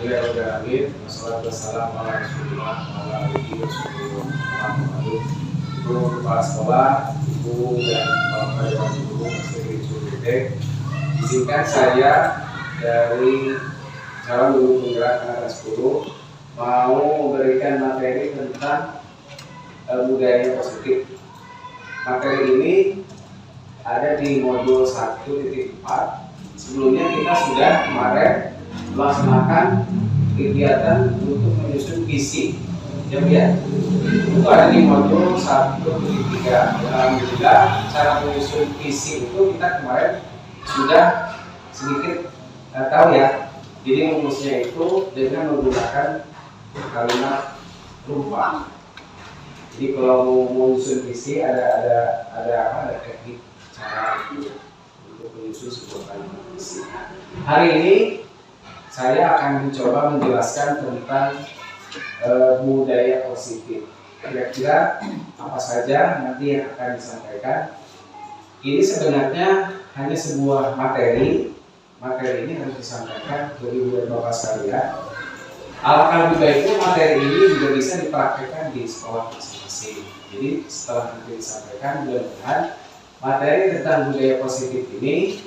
Alhamdulillahirobbilalamin. Wassalatu wassalamu ala Rasulillah wa ala alihi wasallam. Ibu kepala sekolah, ibu dan bapak dewan guru Masjid Curitek, izinkan saya dari calon guru penggerak anak 10 mau memberikan materi tentang budaya positif. Materi ini ada di modul 1.4. Sebelumnya kita sudah kemarin melaksanakan kegiatan untuk menyusun visi. Ya, itu ada di modul 1.3. Alhamdulillah, cara menyusun visi itu kita kemarin sudah sedikit tahu ya. Jadi rumusnya itu dengan menggunakan kalimat rupa. Jadi kalau mau menyusun visi ada teknik cara untuk menyusun sebuah kalimat visi. Hari ini saya akan mencoba menjelaskan tentang budaya positif. Kira-kira apa saja nanti yang akan disampaikan. Ini sebenarnya hanya sebuah materi. Materi ini harus disampaikan bagi ibu dan bapak sekalian. Alangkah lebih baiknya materi ini juga bisa dipraktekkan di sekolah masing-masing. Jadi setelah nanti disampaikan, mudah-mudahan materi tentang budaya positif ini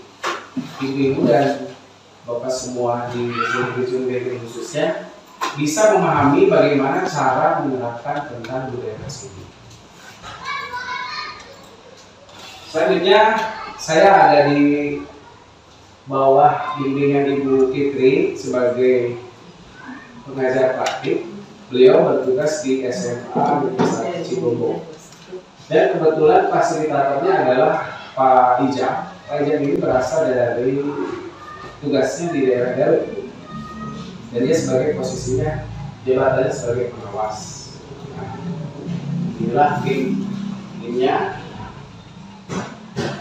ibu-ibu dan bapak semua di Curitek khususnya bisa memahami bagaimana cara menerapkan tentang budaya positif. Selanjutnya saya ada di bawah bimbingan Ibu Fitri sebagai pengajar praktik. Beliau bertugas di SMA Negeri Cibubur. Dan kebetulan fasilitatornya adalah Pak Ijam. Pak Ijam ini berasal dari tugasnya di daerah Garut. Dan dia sebagai posisinya jabatannya sebagai pengawas. Nah, inilah timnya.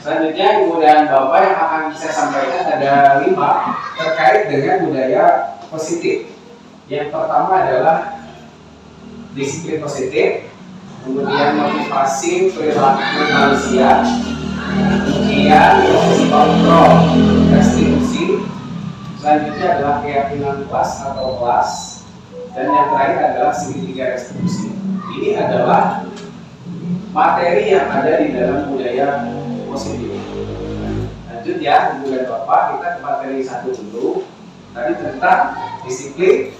Selanjutnya ibu dan bapak yang akan saya sampaikan ada 5 terkait dengan budaya positif. Yang pertama adalah disiplin positif, kemudian motivasi perilaku manusia, kemudian posisi kontrol restitusi, selanjutnya adalah keyakinan kelas atau kelas, dan yang terakhir adalah segitiga restitusi. Ini adalah materi yang ada di dalam budaya positif. Lanjut ya, ibu dan bapak, kita ke materi 1 dulu. Tadi tentang disiplin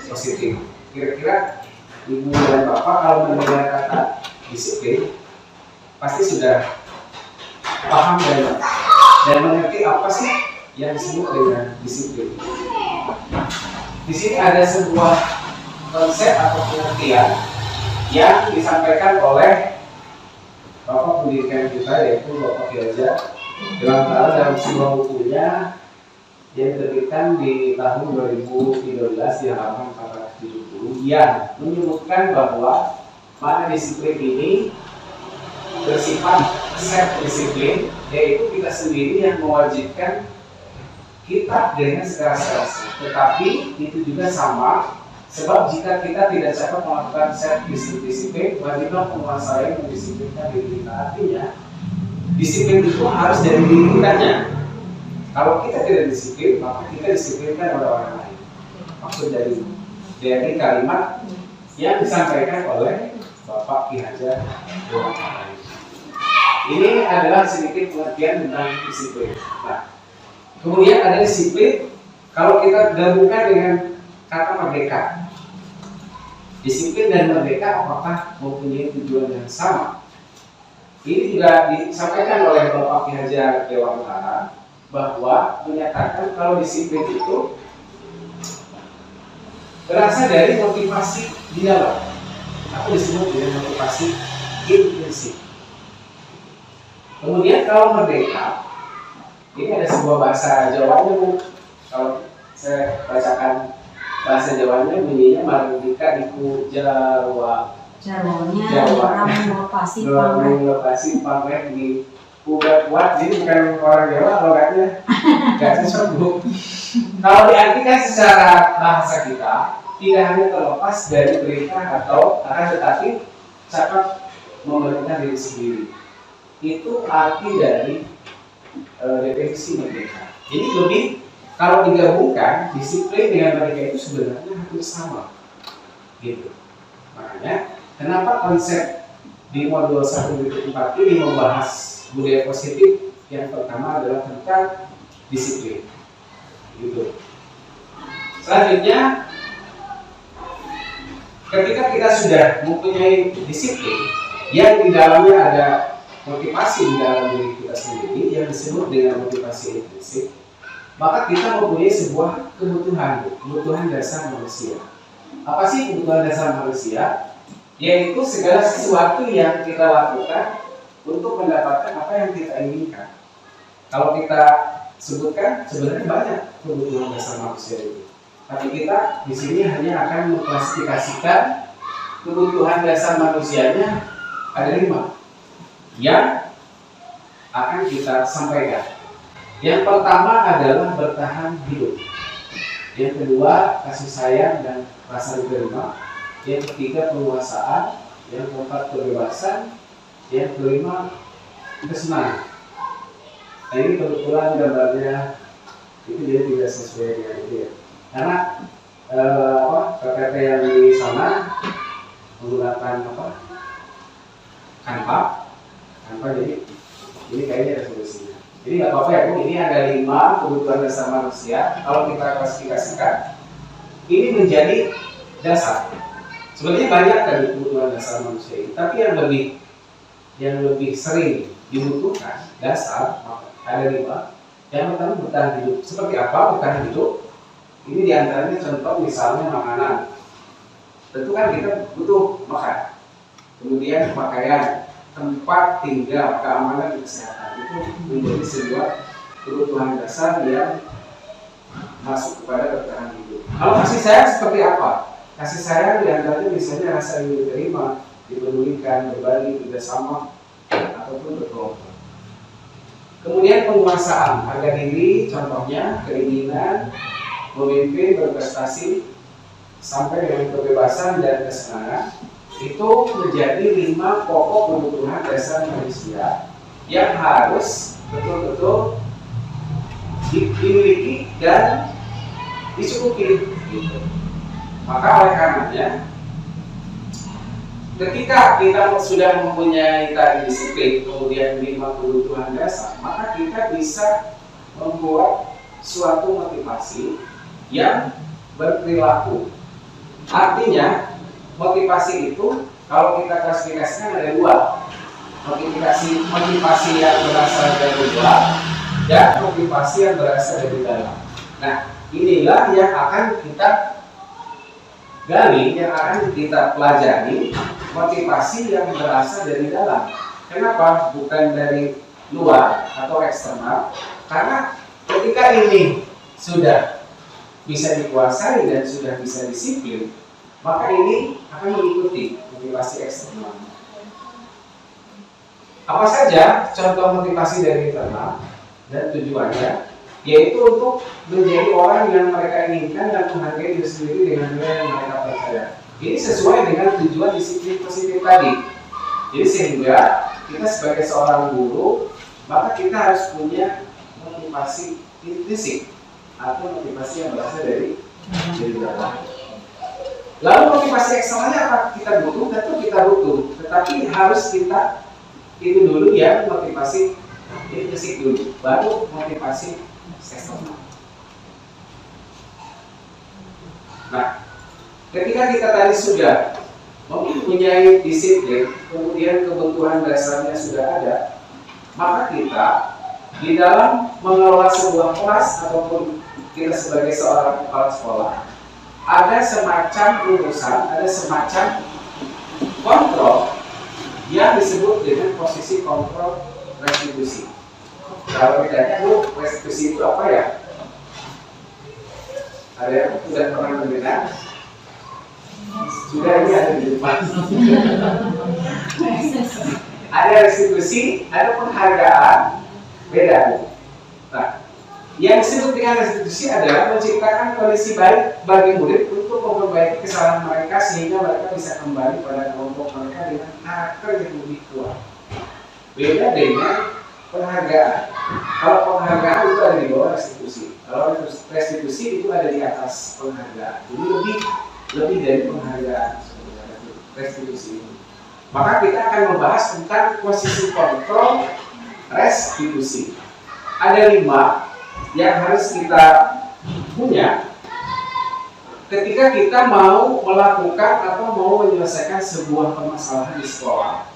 positif. Kira-kira ibu dan bapak kalau mendengar kata disiplin pasti sudah paham dan mengerti apa sih yang disebut dengan disiplin. Di sini ada sebuah konsep atau pengertian yang disampaikan oleh Bapak pendidikan kita, yaitu Bapak Kiaja dalam sebuah bukunya yang diterbitkan di tahun 2013 di halaman 470 yang menyebutkan bahwa mana disiplin ini bersifat self disiplin, yaitu kita sendiri yang mewajibkan kita dengan sekeras-kerasnya. Tetapi itu juga sama, sebab jika kita tidak dapat melakukan self disiplin, wajiblah penguasa yang mendisiplinkan diri kita. Artinya disiplin itu harus dari diri kitanya. Kalau kita tidak disiplin, maka kita disiplinkan oleh orang lain. Maksud dari kalimat yang disampaikan oleh Bapak Ki Hajar Dewantara. Ini adalah sedikit pengertian tentang disiplin. Nah, kemudian ada disiplin kalau kita gabungkan dengan kata merdeka. Disiplin dan merdeka apakah mempunyai tujuan yang sama? Ini juga disampaikan oleh Bapak Ki Hajar Dewantara bahwa menyatakan kalau disiplin itu berasal dari motivasi di dalam, atau disebut dengan motivasi intrinsik. Kemudian kalau merdeka, ini ada sebuah bahasa Jawanya, Bu. Kalau saya bacakan bahasa Jawanya bunyinya merdeka iku Jawa. Jawa. Lokasi pamreh di udah kuat, jadi bukan orang Jawa logatnya nggak cocok, Bu. Kalau diartikan secara bahasa kita, tidak hanya terlepas dari perintah atau akan tetapi cakap memerintah diri sendiri. Itu arti dari definisi merdeka. Jadi lebih kalau digabungkan disiplin dengan mereka itu sebenarnya hampir sama, gitu. Makanya kenapa konsep di modul 1.4 ini membahas budaya positif? Yang pertama adalah tentang disiplin, gitu. Selanjutnya, ketika kita sudah mempunyai disiplin yang di dalamnya ada motivasi di dalam diri kita sendiri yang disebut dengan motivasi intrinsik, maka kita mempunyai sebuah kebutuhan dasar manusia. Apa sih kebutuhan dasar manusia? Yaitu segala sesuatu yang kita lakukan untuk mendapatkan apa yang kita inginkan. Kalau kita sebutkan sebenarnya banyak kebutuhan dasar manusia itu, tapi kita di sini hanya akan mengklasifikasikan kebutuhan dasar manusianya ada 5 yang akan kita sampaikan. Yang pertama adalah bertahan hidup. Yang kedua, kasih sayang dan rasa diterima. Yang ketiga, penguasaan. Yang keempat, kebebasan. Yang kelima, kesenangan. Nah, ini kebetulan gambarnya itu dia tidak sesuai dengan itu ya. Karena KTP yang di sana menggunakan Canva, jadi ini kayaknya resolusinya. Jadi nggak apa-apa ya Bu, ini ada 5 kebutuhan dasar manusia. Kalau kita klasifikasikan, ini menjadi dasar. Sebenarnya banyak dari kebutuhan dasar manusia ini, tapi yang lebih sering dibutuhkan dasar ada 5. Yang pertama bertahan hidup. Seperti apa bertahan hidup? Ini diantaranya contoh misalnya makanan. Tentu kan kita butuh makan. Kemudian pakaian, tempat tinggal, keamanan, dan kesehatan. Itu menjadi sebuah kebutuhan dasar yang masuk kepada bertahan hidup. Kalau kasih sayang seperti apa? Kasih sayang diantaranya misalnya rasa ingin diterima, dipedulikan, berbagi, kerjasama, ataupun berkelompok. Kemudian penguasaan, harga diri, contohnya keinginan, memimpin, berprestasi, sampai dengan kebebasan dan kesenangan. Itu menjadi 5 pokok kebutuhan dasar manusia yang harus betul-betul dimiliki dan dicukupi. Gitu. Maka oleh karenanya, ketika kita sudah mempunyai tadi disiplin, kemudian 5 kebutuhan dasar, maka kita bisa membuat suatu motivasi yang berperilaku. Artinya, motivasi itu kalau kita klasifikasikan ada 2. Motivasi yang berasal dari luar dan motivasi yang berasal dari dalam. Nah, inilah yang akan kita gali, yang akan kita pelajari, motivasi yang berasal dari dalam. Kenapa? Bukan dari luar atau eksternal. Karena ketika ini sudah bisa dikuasai dan sudah bisa disiplin, maka ini akan mengikuti motivasi eksternal. Apa saja contoh motivasi dari internal dan tujuannya? Yaitu untuk menjadi orang yang mereka inginkan dan menghargai diri sendiri dengan nilai yang mereka percaya. Ini sesuai dengan tujuan disiplin positif tadi. Jadi sehingga kita sebagai seorang guru, maka kita harus punya motivasi intrinsik atau motivasi yang berasal dari dalam. Lalu motivasi eksternalnya apa kita butuh? Tentu kita butuh, tetapi harus kita itu dulu ya, motivasi intrinsik dulu, baru motivasi eksternal. Nah, ketika kita tadi sudah mempunyai disiplin, kemudian kebutuhan dasarnya sudah ada, maka kita di dalam mengelola sebuah kelas ataupun kita sebagai seorang kepala sekolah, ada semacam urusan, ada semacam kontrol yang disebut dengan posisi kontrol restitusi. Kalau ditanya Bu, restitusi itu apa ya? Ada yang sudah pernah mendengar? Sudah, ini ada di depan. Ada restitusi, ada penghargaan, beda. Nah, yang disebut dengan restitusi adalah menciptakan kondisi baik bagi murid untuk memperbaiki kesalahan mereka sehingga mereka bisa kembali pada kelompok mereka dengan karakter yang lebih kuat. Beda dengan penghargaan. Kalau penghargaan itu ada di bawah restitusi. Kalau restitusi itu ada di atas penghargaan. Jadi lebih dari penghargaan sebenarnya restitusi ini. Maka kita akan membahas tentang posisi kontrol restitusi. Ada 5 yang harus kita punya ketika kita mau melakukan atau mau menyelesaikan sebuah permasalahan di sekolah.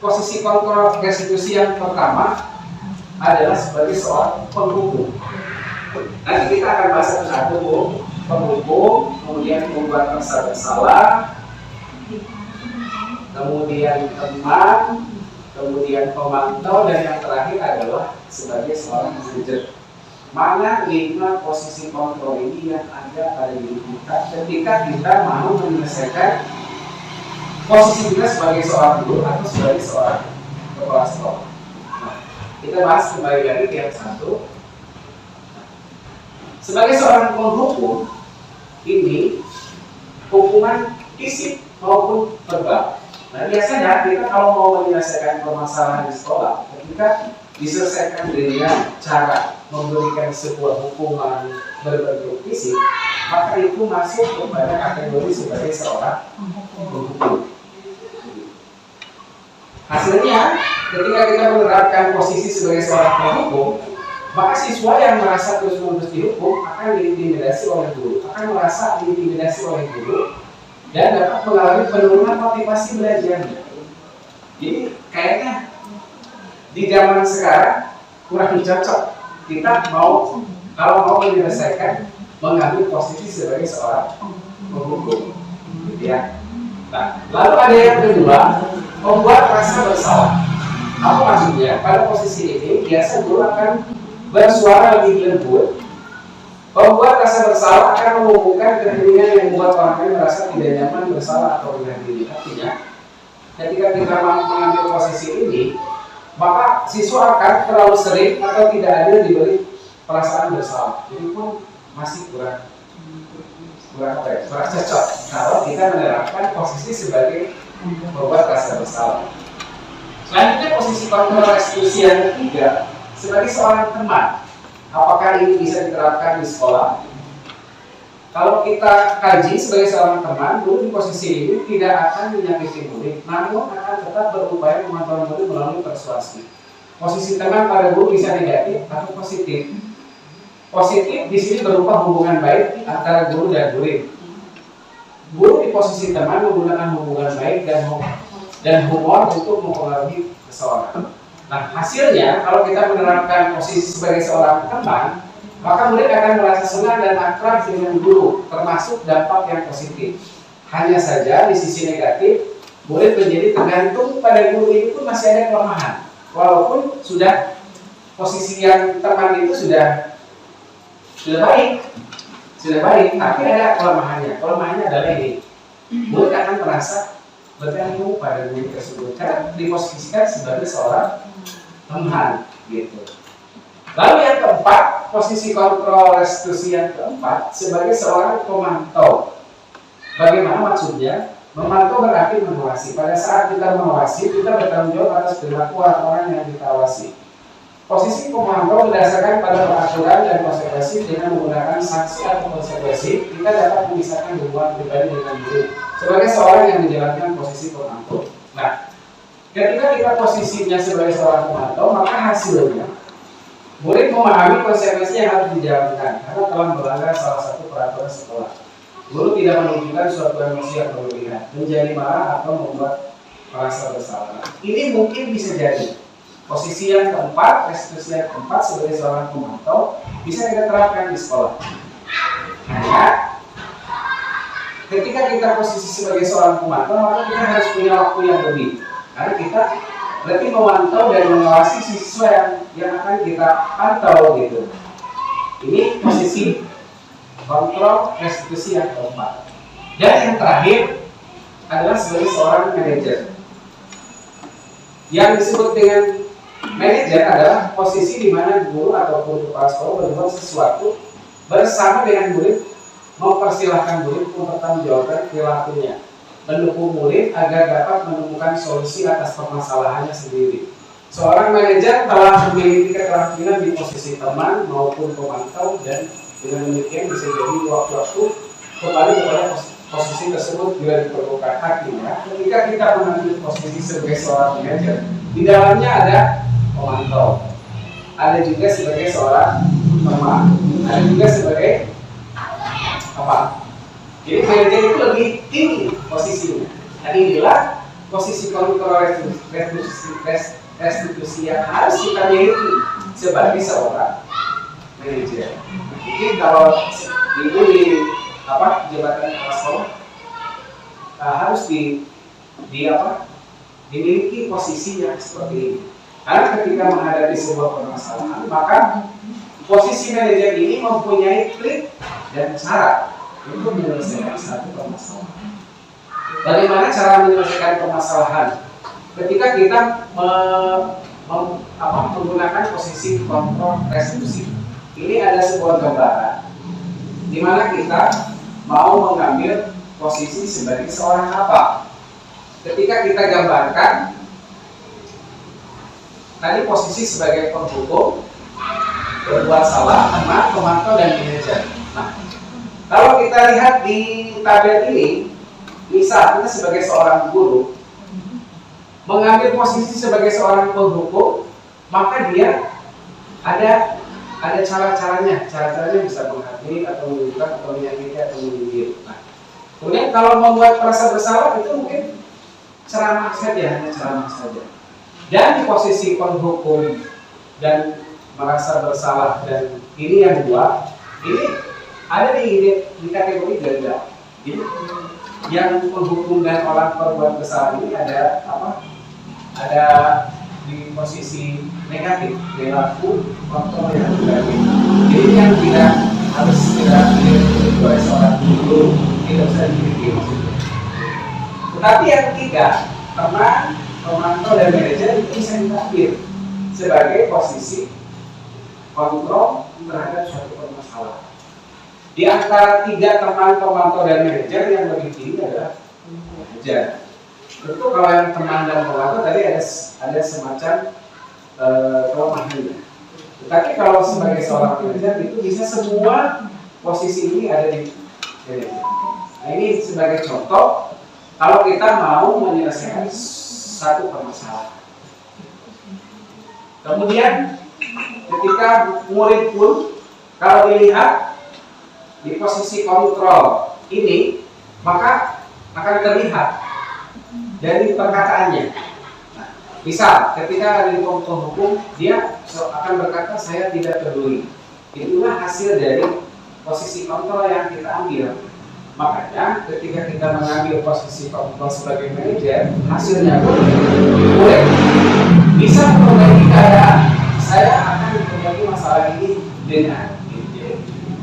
Posisi kontrol restitusi yang pertama adalah sebagai seorang penghubung. Nanti kita akan bahas satu-satu, penghubung, kemudian membuat rasa bersalah, kemudian teman, kemudian pemantau, dan yang terakhir adalah sebagai seorang manajer. Mana 5 posisi kontrol ini yang ada pada diri kita ketika kita mau menyelesaikan posisi kita sebagai seorang guru atau sebagai seorang kepala sekolah. Nah, kita bahas kembali lagi di yang satu. Sebagai seorang penghubung, ini hukuman fisik maupun verbal. Nah, biasanya kita kalau mau menyelesaikan permasalahan di sekolah, ketika diselesaikan dengan cara memberikan sebuah hukuman berbentuk fisik, maka itu masuk kepada kategori sebagai seorang penghubung. Hasilnya, ketika kita menerapkan posisi sebagai seorang penghubung, maka siswa yang merasa terus-menerus dihukum akan diintimidasi oleh guru, akan merasa diintimidasi oleh guru, dan dapat mengalami penurunan motivasi belajarnya. Jadi kayaknya di zaman sekarang kurang cocok kita kalau mau menyelesaikan mengambil posisi sebagai seorang penghubung, gitu ya. Nah, lalu ada yang kedua, membuat rasa bersalah. Apa maksudnya? Pada posisi ini biasa guru akan bersuara lebih lembut. Membuat rasa bersalah akan menghubungkan kehadiran yang membuat orang lain merasa tidak nyaman, bersalah atau dihakimi. Artinya, ketika kita mengambil posisi ini, maka siswa akan terlalu sering atau tidak adil diberi perasaan bersalah. Jadi pun masih kurang cocok kalau kita menerapkan posisi sebagai membuat rasa bersalah. Selanjutnya posisi kontrol restitusi yang ketiga sebagai seorang teman. Apakah ini bisa diterapkan di sekolah? Kalau kita kaji sebagai seorang teman, guru di posisi ini tidak akan menyakiti murid, namun akan tetap berupaya memantau murid melalui persuasi. Posisi teman pada guru bisa negatif atau positif. Positif di sini berupa hubungan baik antara guru dan murid. Guru di posisi teman menggunakan hubungan baik dan humor untuk mempengaruhi seseorang. Nah, hasilnya kalau kita menerapkan posisi sebagai seorang teman, maka murid akan merasa senang dan akrab dengan guru, termasuk dampak yang positif. Hanya saja di sisi negatif, murid menjadi tergantung pada guru itu pun masih ada kelemahan. Walaupun sudah posisi yang teman itu sudah baik, tapi ada kelemahannya. Kelemahannya adalah ini, murid akan merasa bergantung pada guru tersebut karena diposisikan sebagai seorang teman, gitu. Lalu yang keempat, posisi kontrol restitusi yang keempat sebagai seorang pemantau. Bagaimana maksudnya? Memantau berarti mengawasi. Pada saat kita mengawasi, kita bertanggung jawab atas perilaku orang yang kita awasi. Posisi pemantau berdasarkan pada peraturan dan konsekuensi dengan menggunakan sanksi atau konsekuensi, kita dapat memisahkan hubungan pribadi dengan guru sebagai seorang yang menjalankan posisi pemantau. Nah, ketika kita posisinya sebagai seorang pemantau, maka hasilnya murid memahami konsekuensi yang harus dijalankan karena telah melanggar salah satu peraturan sekolah. Guru tidak menunjukkan suatu emosi yang berlebihan, menjadi marah atau membuat merasa bersalah. Ini mungkin bisa jadi posisi yang keempat, restitusi yang keempat sebagai seorang pemantau bisa kita terapkan di sekolah. Hanya ketika kita posisi sebagai seorang pemantau, maka kita harus punya waktu yang lebih. Karena kita berarti memantau dan mengawasi siswa yang akan kita pantau, gitu. Ini posisi kontrol restitusi yang keempat. Dan yang terakhir adalah sebagai seorang manajer. Yang disebut dengan manajer adalah posisi di mana guru ataupun kepala sekolah berbuat sesuatu bersama dengan murid, mempersilahkan murid untuk mempertanggungjawabkan perilakunya, mendukung murid agar dapat menemukan solusi atas permasalahannya sendiri. Seorang manajer telah memiliki keterampilan di posisi teman maupun pemantau, dan dengan demikian bisa jadi waktu-waktu kembali kepada posisi tersebut bila diperlukan. Artinya, ketika kita mengambil posisi sebagai seorang manajer, di dalamnya ada pemantau, ada juga sebagai seorang teman, ada juga sebagai apa? Jadi manajer itu lebih tinggi posisinya. Dan inilah posisi kontrol restitusi yang harus kita miliki sebagai seorang manajer. Mungkin kalau ibu di jabatan kepala sekolah harus dimiliki posisi yang seperti ini. Karena ketika menghadapi sebuah permasalahan, maka posisi manajer ini mempunyai trik dan cara untuk menyelesaikan satu permasalahan. Bagaimana cara menyelesaikan permasalahan? Ketika kita menggunakan posisi kontrol restitusi, ini ada sebuah gambaran di mana kita mau mengambil posisi sebagai seorang apa. Ketika kita gambarkan tadi posisi sebagai penghukum, berbuat salah, teman, pemantau, dan manajer. Nah, kalau kita lihat di tabel ini, misal kita sebagai seorang guru mengambil posisi sebagai seorang penghukum, maka dia ada cara-caranya bisa menghargai atau menunjukkan atau menyakiti atau menyindir. Nah, kemudian kalau membuat merasa bersalah itu mungkin ceramah saja, hanya ceramah saja. Dan di posisi penghukum dan merasa bersalah, dan ini yang dua, ini ada di kategori ganda. Jadi yang penghukum dan orang berbuat bersalah ini ada di posisi negatif, perilaku kontrol yang negatif. Jadi yang tidak dimiliki oleh seorang guru tidak bisa dimiliki. Tetapi yang ketiga, teman, pemantau, dan manajer itu bisa diambil sebagai posisi kontrol terhadap suatu permasalahan. Di antara tiga teman, pemantau, dan manajer yang lebih tinggi adalah manajer. Tentu kalau yang teman dan pemantau tadi ada semacam kelemahannya. Tetapi kalau sebagai seorang manajer itu bisa semua posisi ini ada di manajer. Nah, ini sebagai contoh kalau kita mau menyelesaikan satu permasalahan. Kemudian ketika murid pun kalau dilihat di posisi kontrol ini, maka akan terlihat dari perkataannya. Nah, misal ketika ada di penghukum, dia akan berkata saya tidak peduli. Itulah hasil dari posisi kontrol yang kita ambil. Makanya ketika kita mengambil posisi kontrol sebagai manajer, hasilnya pun boleh bisa memperbaiki keadaan. Saya akan memperbaiki masalah ini dengan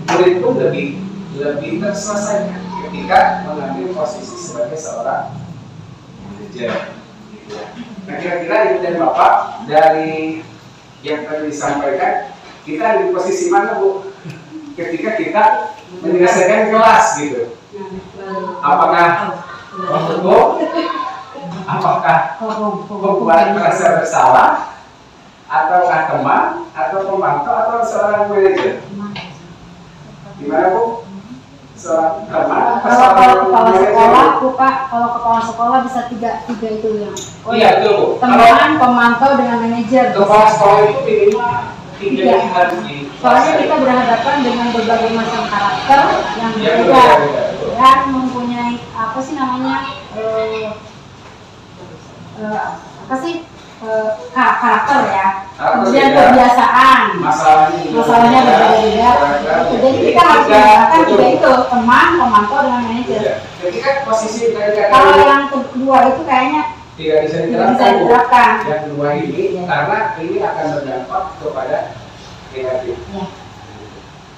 murid pun lebih terselesaikan ketika mengambil posisi sebagai seorang manajer. Nah, kira-kira Ibu dan Bapak dari yang tadi disampaikan, kita di posisi mana, Bu? Ketika kita menyelesaikan kelas gitu. Apakah penghukum? Apakah membuat merasa bersalah? Ataukah teman? Atau pemantau? Atau seorang manajer? Gimana, Bu? Seorang teman? Kalau kepala sekolah, Bu Pak, kalau kepala sekolah bisa tiga itu ya. Oh iya, betul, Bu. Teman, pemantau, dengan manajer. Kepala sekolah itu minimal tiga harus di. Soalnya kita berhadapan dengan berbagai macam karakter yang berbeda dan mempunyai karakter ya. Kemudian kebiasaan. Masalahnya berbeda-beda. Jadi kita harus menggunakan tiga itu, teman, pemantau, dengan manajer. Ketika posisi kalau yang kedua itu kayaknya tidak bisa diterapkan. Yang kedua ini karena ini akan berdampak kepada negatif.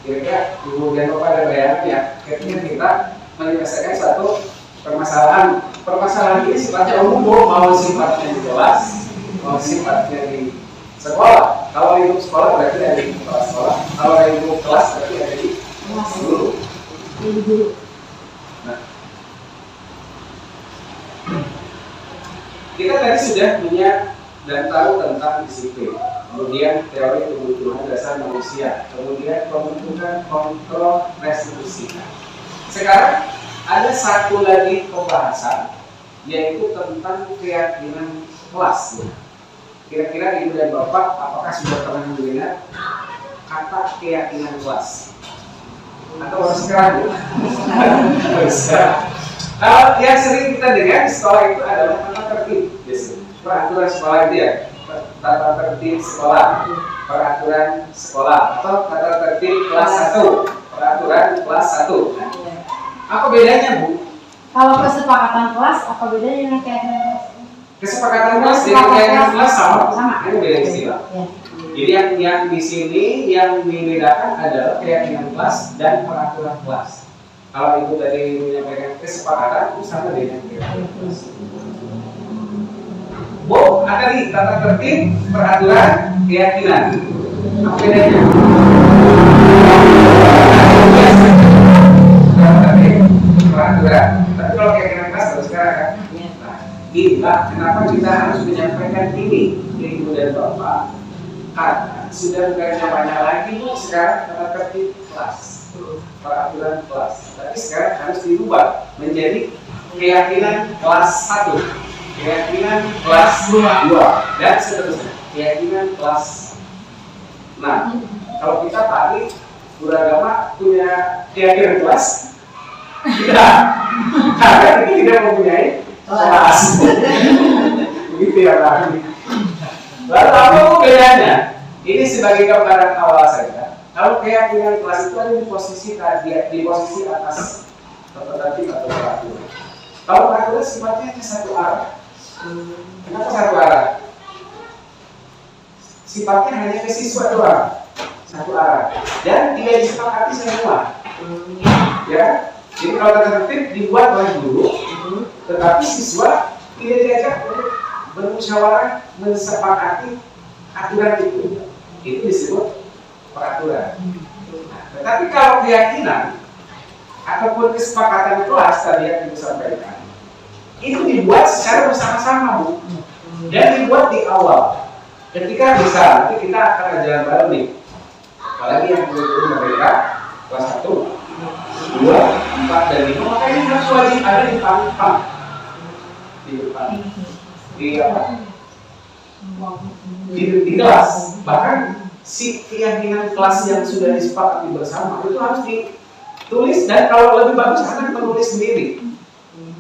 Kira-kira Ibu dan Bapak ada bayangan ya, ketika kita menyelesaikan satu permasalahan ini sifatnya umum, mau sifatnya di kelas, mau sifatnya di sekolah. Kalau lingkup sekolah berarti ada di kepala sekolah, kalau lingkup kelas berarti ada di guru. Nah, kita tadi sudah punya dan tahu tentang disiplin. Kemudian teori kebutuhan dasar manusia. Kemudian pembentukan kontrol restitusi. Sekarang ada satu lagi pembahasan, yaitu tentang keyakinan kelas. Kira-kira Ibu dan Bapak apakah sudah pernah mendengar kata keyakinan kelas? Atau baru sekarang? Kalau yang sering kita dengar di sekolah itu adalah tata tertib, peraturan sekolah itu ya, tata tertib sekolah, peraturan sekolah, atau tata tertib kelas 1, peraturan kelas 1. Apa bedanya, Bu? Kalau kesepakatan kelas, apa bedanya dengan keyakinan kelas? Kesepakatan kelas dengan keyakinan kelas sama. Itu beda istilah. Ya. Jadi yang di sini yang dibedakan adalah keyakinan kelas dan peraturan kelas. Kalau Ibu tadi menyampaikan kesepakatan, itu sama dengan keyakinan kelas. Bu, ada nih tata tertib, peraturan, keyakinan. Apa bedanya? Tata tertib, peraturan. Tapi kalau keyakinan kelas baru sekarang kan? Nah, inilah kenapa kita harus menyampaikan ini ke Ibu dan Bapak. Karena sudah bukan zamannya lagi Bu sekarang tata tertib kelas, peraturan kelas. Tapi sekarang harus dirubah menjadi keyakinan kelas 1, keyakinan kelas 2, dan seterusnya. Keyakinan kelas. Nah, kalau kita tadi beragama punya keyakinan kelas, tidak, karena kita tidak mempunyai kelas. Begitu ya Pak. Lalu apa bedanya? Ini sebagai gambaran awal saja. Kalau keyakinan kelas itu ada di posisi atas tata tertib atau peraturan. Kalau peraturan sifatnya hanya satu arah. Kenapa satu arah? Sifatnya hanya ke siswa doang, satu arah, dan tidak disepakati semua. Ya, jadi kalau tata tertib dibuat oleh guru, tetapi siswa tidak diajak untuk bermusyawarah mensepakati aturan itu disebut peraturan. Tetapi kalau keyakinan ataupun kesepakatan kelas tadi yang Ibu sampaikan, itu dibuat secara bersama-sama Bu, dan dibuat di awal. Ketika bisa nanti kita akan ajaran baru nih, apalagi yang guru mereka kelas 1, 2, 4, dan 5, maka ini harus wajib ada di depan. Di apa? Di kelas. Bahkan si keyakinan kelas yang sudah disepakati bersama itu harus ditulis, dan kalau lebih bagus akan menulis sendiri.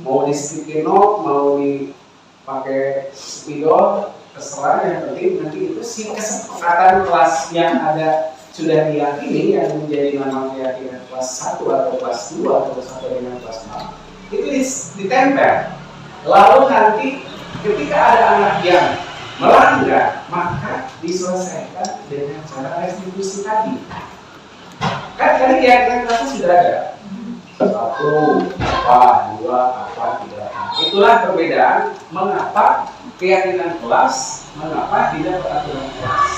Mau di sticky note, mau dipakai spidol, terserah. Yang penting nanti itu si kesepakatan kelas yang ada sudah diyakini yang menjadi nama keyakinan kelas 1 atau kelas 2 atau sampai dengan kelas 4 itu ditempel. Lalu nanti ketika ada anak yang melanggar, maka diselesaikan dengan cara restitusi tadi. Kan tadi keyakinan kelasnya sudah ada. 1, apa, 2, apa, 3. Itulah perbedaan mengapa keyakinan kelas, mengapa tidak peraturan kelas.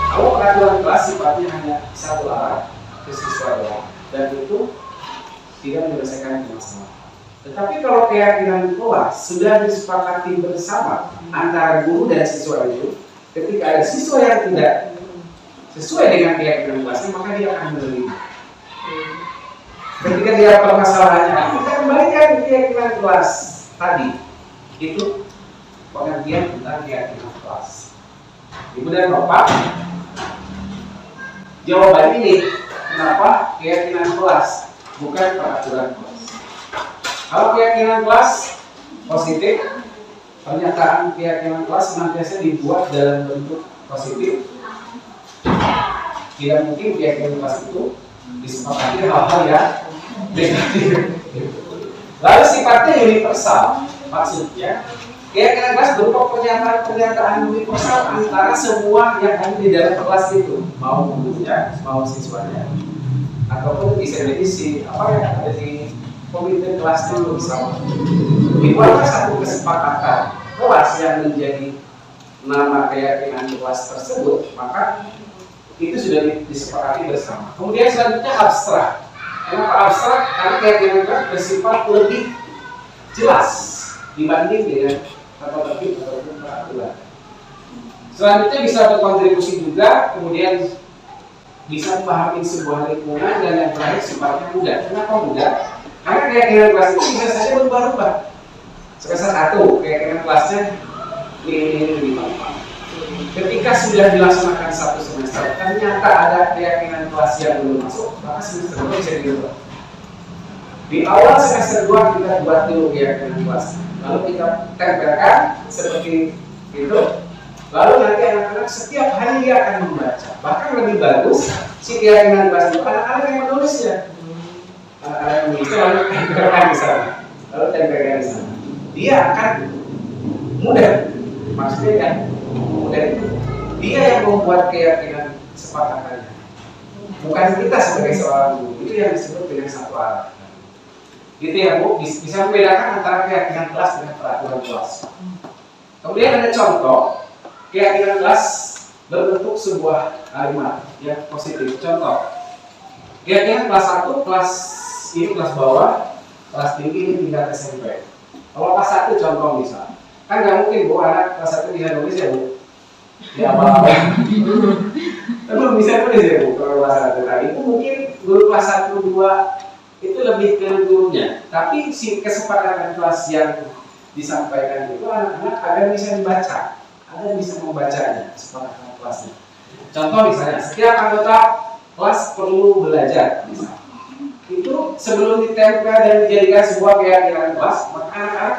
Kalau peraturan kelas sifatnya hanya satu arah ke siswa doang, dan itu tidak menyelesaikan masalah. Tetapi kalau keyakinan kelas sudah disepakati bersama antara guru dan siswa itu, ketika ada siswa yang tidak sesuai dengan keyakinan kelasnya, maka dia akan menerima. Ketika dia permasalahannya, kita kembalikan ke keyakinan kelas tadi. Itu pengertian tentang keyakinan kelas. Ibu dan Bapak, jawaban ini kenapa keyakinan kelas bukan peraturan kelas. Kalau keyakinan kelas positif, pernyataan keyakinan kelas senantiasa dibuat dalam bentuk positif. Tidak mungkin keyakinan kelas itu disepakati hal-hal yang negatif. Lalu sifatnya universal, maksudnya keyakinan kelas berupa pernyataan universal antara semua yang ada di dalam kelas itu, mau gurunya, mau siswanya, ataupun bisa jadi apa yang ada di pemimpin kelas itu bersama. Dibuatlah satu kesepakatan kelas yang menjadi nama keyakinan kelas tersebut, maka itu sudah disepakati bersama. Kemudian selanjutnya abstrak. Kenapa abstrak? Karena keyakinan kelas bersifat lebih jelas dibanding dengan tata tertib ataupun peraturan. Selanjutnya bisa berkontribusi juga, kemudian bisa memahami sebuah lingkungan, dan yang terakhir sifatnya mudah. Kenapa mudah? Karena keyakinan kelas itu bisa saja berubah-ubah. Semester 1 keyakinan kelasnya ini. Ketika sudah dilaksanakan satu semester, ternyata ada keyakinan kelas yang belum masuk, maka semester 2 bisa dirubah. Di awal semester 2 kita buat dulu keyakinan kelas, lalu kita tempelkan seperti itu. Lalu nanti anak-anak setiap hari dia akan membaca. Bahkan lebih bagus si keyakinan kelas itu anak-anak yang menulisnya. Anak-anak yang menulis lalu tempelkan di sana, lalu tempelkan di sana. Dia akan mudah, maksudnya kan mudah itu dia yang membuat keyakinan sepakatannya, bukan kita sebagai seorang guru. Itu yang disebut dengan satu arah. Gitu ya Bu, bisa membedakan antara keyakinan kelas dengan peraturan kelas. Kemudian ada contoh keyakinan kelas berbentuk sebuah kalimat yang positif. Contoh, keyakinan kelas 1, kelas ini kelas bawah, kelas tinggi ini tingkat SMP. Kalau kelas 1 contoh misal, kan nggak mungkin Bu anak kelas 1 bisa nulis ya Bu. Ya apa-apa. Kan belum bisa nulis ya Bu kalau kelas 1. Nah itu mungkin guru kelas 1, 2 itu lebih ke gurunya. Tapi si kesepakatan kelas yang disampaikan itu anak-anak agar bisa dibaca, agar bisa membacanya, kesepakatan kelasnya. Contoh misalnya, setiap anggota kelas perlu belajar misalnya. Itu sebelum ditempel dan dijadikan sebuah keyakinan kelas, maka anak-anak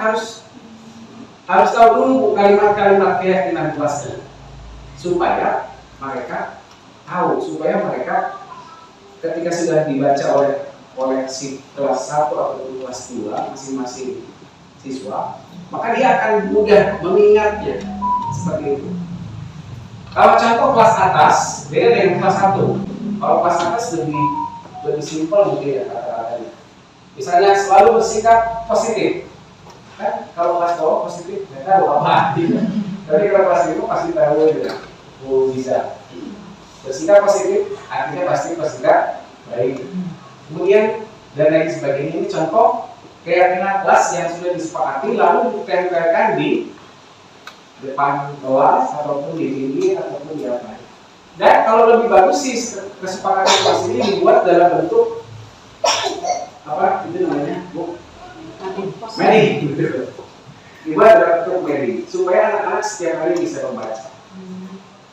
harus tahu dulu kalimat-kalimat keyakinan kelasnya, supaya mereka tahu, supaya mereka ketika sudah dibaca oleh si kelas 1 atau kelas 2 masing-masing siswa, maka dia akan mudah mengingatnya seperti itu. Kalau contoh kelas atas beda dengan kelas 1. Kalau kelas atas lebih simpel mungkin ya kata-katanya. Misalnya selalu bersikap positif. Kan kalau kelas bawah positif nggak tahu apa. Tapi kalau kelas 5 pasti tahu ya. Oh bisa. Bersikap positif artinya pasti bersikap baik. Kemudian dan lain sebagainya. Ini contoh keyakinan kelas yang sudah disepakati lalu ditempelkan di depan kelas ataupun di pinggir ataupun di apa. Dan kalau lebih bagus sih kesepakatan kelas ini dibuat dalam bentuk apa itu namanya Bu? Medi. Dibuat dalam bentuk medi supaya anak-anak setiap hari bisa membaca.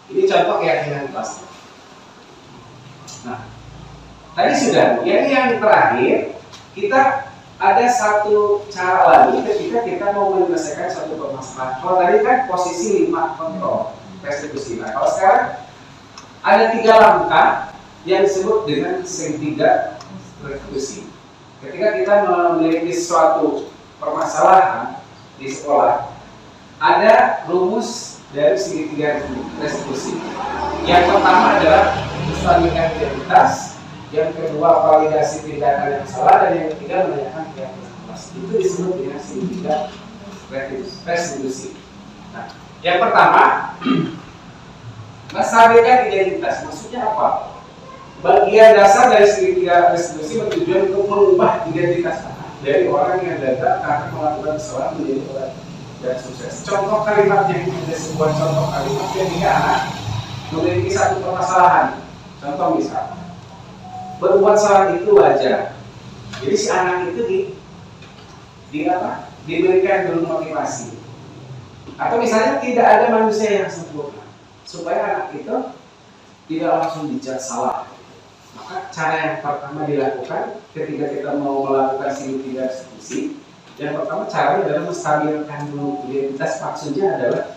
Ini contoh keyakinan kelas. Nah, tadi sudah, ini yang terakhir, kita ada satu cara lagi ketika kita mau menyelesaikan suatu permasalahan. Kalau tadi kan posisi 5 kontrol, restitusi. Nah, kalau sekarang ada 3 langkah yang disebut dengan segitiga restitusi. Ketika kita memiliki suatu permasalahan di sekolah, ada rumus dari segitiga restitusi. Yang pertama adalah menstabilkan identitas, yang kedua validasi tindakan yang salah, dan yang ketiga menanyakan keyakinan kelas. Itu disebut dengan segitiga restitusi. Nah, yang pertama menstabilkan identitas. Maksudnya apa? Bagian dasar dari segitiga restitusi bertujuan untuk mengubah identitas dari orang yang gagal karena melakukan kesalahan menjadi orang yang sukses. Contoh kalimatnya ini ada sebuah contoh kalimat ketika anak memiliki satu permasalahan. Contoh misalnya, berbuat salah itu wajar. Jadi si anak itu diberikan dulu motivasi. Atau misalnya tidak ada manusia yang sempurna, supaya anak itu tidak langsung dijudge salah. Maka cara yang pertama dilakukan ketika kita mau melakukan segitiga restitusi, yang pertama caranya adalah menstabilkan dulu identitas. Maksudnya adalah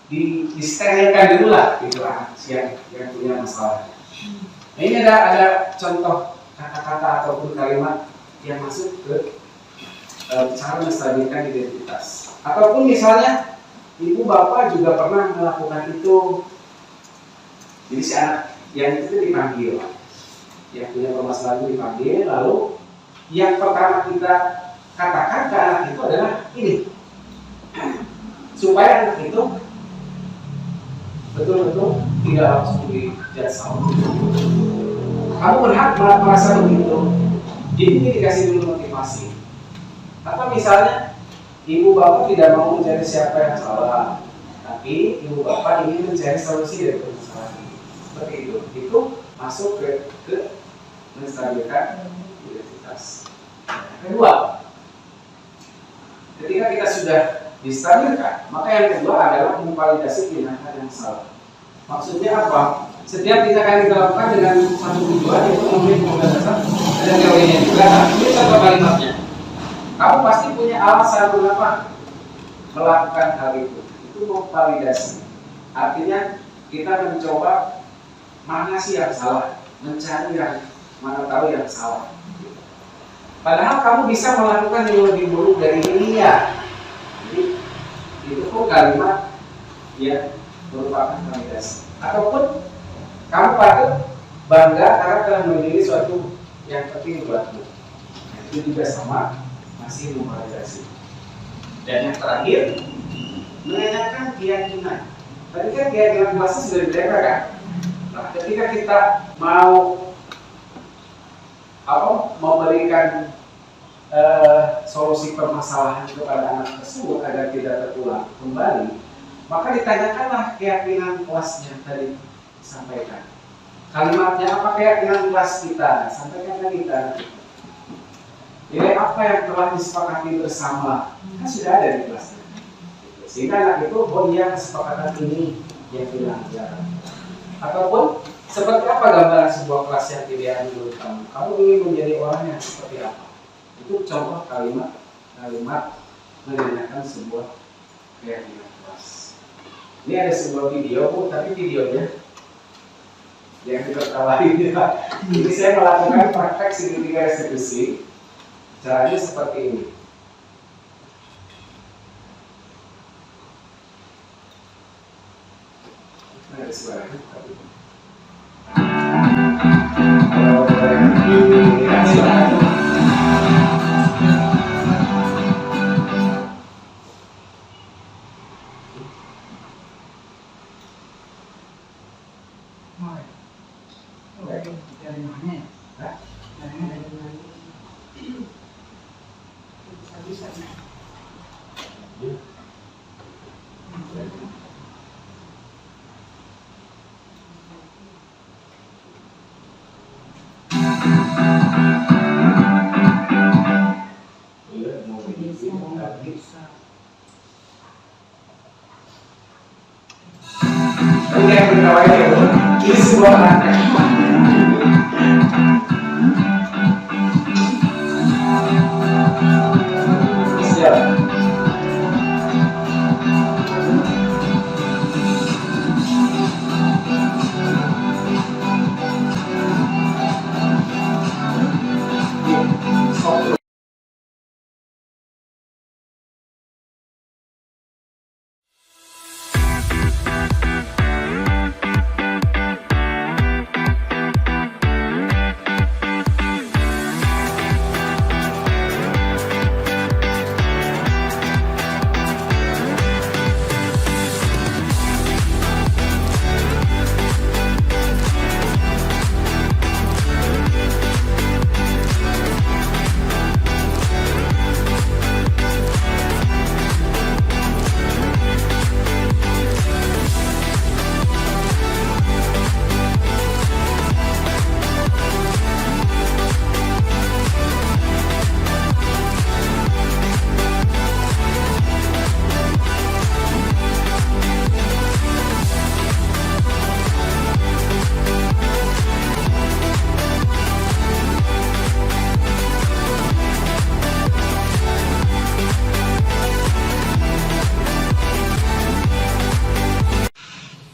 disterilkan dulu lah gitu anak yang punya masalah. Nah, ini ada contoh kata-kata ataupun kalimat yang masuk ke cara menstabilkan identitas. Ataupun misalnya ibu bapak juga pernah melakukan itu. Jadi si anak yang itu dipanggil, yang punya permasalahan itu dipanggil, lalu yang pertama kita katakan ke anak itu adalah ini, supaya anak itu betul-betul tidak langsung dijudge salah. Kamu berhak merasa begitu, jadi ini dikasih dulu motivasi. Atau misalnya ibu bapak tidak mau mencari siapa yang salah, tapi ibu bapak ingin mencari solusi dari permasalahan ini. Seperti itu masuk ke menstabilkan identitas. Kedua, ketika kita sudah distabilkan, maka yang kedua adalah memvalidasi tindakan yang salah. Maksudnya apa? Setiap tindakan kita lakukan dengan satu tujuan itu memiliki pembatasan dan teorinya juga. Ini contoh kalimatnya. Kamu pasti punya alasan mengapa melakukan hal itu. Itu memvalidasi. Artinya kita mencoba mana sih yang salah, mencari yang mana tahu yang salah. Padahal kamu bisa melakukan yang lebih buruk dari ini ya. Jadi itu pun kalimat yang merupakan validasi. Ataupun kamu patut bangga karena telah memilih suatu yang penting buatmu. Nah, itu juga sama, masih memvalidasi. Dan yang terakhir, menanyakan keyakinan. Tadi kan keyakinan puasa sudah diberikan kan? Nah, ketika kita mau memberikan solusi permasalahan kepada anak tersebut agar tidak terulang kembali, maka ditanyakanlah keyakinan kelasnya tadi disampaikan. Kalimatnya apa keyakinan kelas kita? Sampaikan ke kita. Nilai apa yang telah disepakati bersama? Kan sudah ada di kelasnya. Sehingga anak itu, oh iya kesepakatan ini yang dilanggar. Ataupun seperti apa gambaran sebuah kelas yang ideal menurut kamu? Kamu ingin menjadi orang yang seperti apa? Itu contoh kalimat menanyakan sebuah keyakinan kelas. Ini ada sebuah video, tapi videonya yang ditertawain ya. Ini saya melakukan praktek segitiga restitusi. Caranya seperti ini. Ada suaranya. Kalau yang silakan. Dari mana ya? Hah? Dari mana? Bisa. Ya. Ini sebuah praktek.